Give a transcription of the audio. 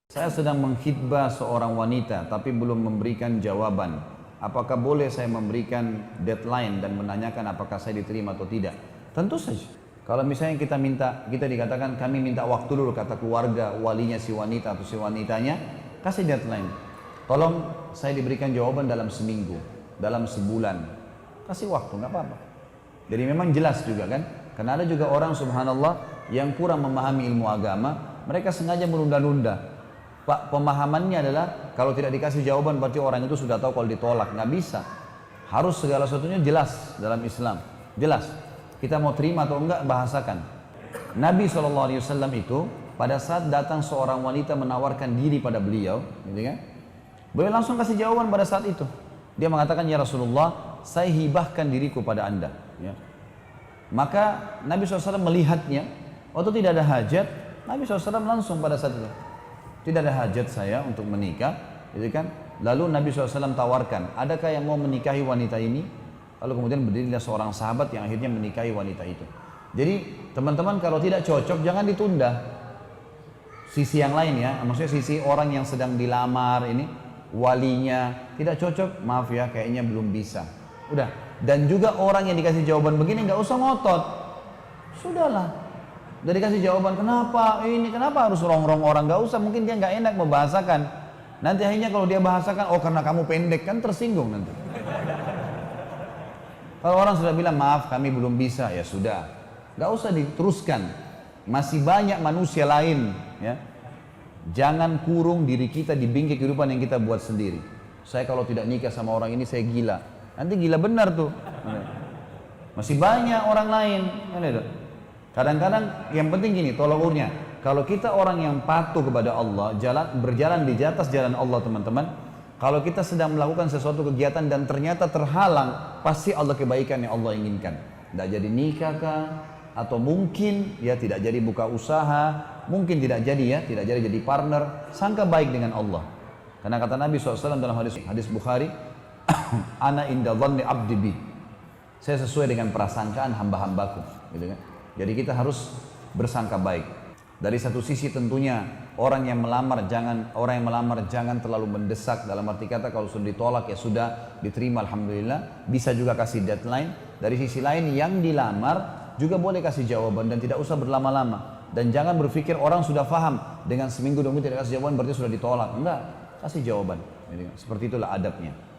Saya sedang mengkhidbah seorang wanita tapi belum memberikan jawaban. Apakah boleh saya memberikan deadline dan menanyakan apakah saya diterima atau tidak? Tentu saja. Kalau misalnya kita dikatakan kami minta waktu dulu, kata keluarga, walinya si wanita atau si wanitanya, kasih deadline. Tolong saya diberikan jawaban dalam seminggu, dalam sebulan. Kasih waktu, nggak apa-apa. Jadi memang jelas juga kan? Karena ada juga orang subhanallah yang kurang memahami ilmu agama, mereka sengaja menunda-nunda. Pak, pemahamannya adalah kalau tidak dikasih jawaban berarti orang itu sudah tahu kalau ditolak. Nggak bisa. Harus segala sesuatunya jelas dalam Islam. Jelas. Kita mau terima atau enggak, bahasakan. Nabi SAW itu pada saat datang seorang wanita menawarkan diri pada beliau, gitu kan? Beliau langsung kasih jawaban pada saat itu. Dia mengatakan, ya Rasulullah, saya hibahkan diriku pada anda. Ya. Maka Nabi SAW melihatnya, waktu tidak ada hajat, Nabi SAW langsung pada saat itu. Tidak ada hajat saya untuk menikah, gitu kan? Lalu Nabi SAW tawarkan, adakah yang mau menikahi wanita ini? Lalu kemudian berdirilah seorang sahabat yang akhirnya menikahi wanita itu. Jadi teman-teman kalau tidak cocok jangan ditunda. Sisi yang lain ya, maksudnya sisi orang yang sedang dilamar ini, walinya tidak cocok, maaf ya kayaknya belum bisa. Udah. Dan juga orang yang dikasih jawaban begini nggak usah ngotot. Sudahlah. Udah dikasih jawaban, kenapa ini, kenapa harus rongrong orang, nggak usah, mungkin dia nggak enak membahasakan. Nanti akhirnya kalau dia bahasakan, oh karena kamu pendek, kan tersinggung nanti. Kalau orang sudah bilang, maaf kami belum bisa, ya sudah. Nggak usah diteruskan. Masih banyak manusia lain. Ya. Jangan kurung diri kita di bingkai kehidupan yang kita buat sendiri. Saya kalau tidak nikah sama orang ini, saya gila. Nanti gila benar tuh. Masih banyak orang lain. Kadang-kadang yang penting gini, tolak ukurnya. Kalau kita orang yang patuh kepada Allah, berjalan di atas jalan Allah teman-teman. Kalau kita sedang melakukan sesuatu kegiatan dan ternyata terhalang, pasti Allah kebaikan yang Allah inginkan. Tidak jadi nikah kah? Atau mungkin ya tidak jadi buka usaha, mungkin tidak jadi jadi partner. Sangka baik dengan Allah. Karena kata Nabi SAW dalam hadis Bukhari, Ana inda dhanni abdi bi. Saya sesuai dengan prasangkaan hamba-hambaku, gitu kan? Jadi kita harus bersangka baik. Dari satu sisi tentunya orang yang melamar jangan terlalu mendesak, dalam arti kata kalau sudah ditolak ya sudah, diterima alhamdulillah, bisa juga kasih deadline. Dari sisi lain yang dilamar juga boleh kasih jawaban dan tidak usah berlama-lama. Dan jangan berpikir orang sudah paham dengan seminggu dua minggu tidak kasih jawaban berarti sudah ditolak. Enggak, kasih jawaban. Seperti itulah adabnya.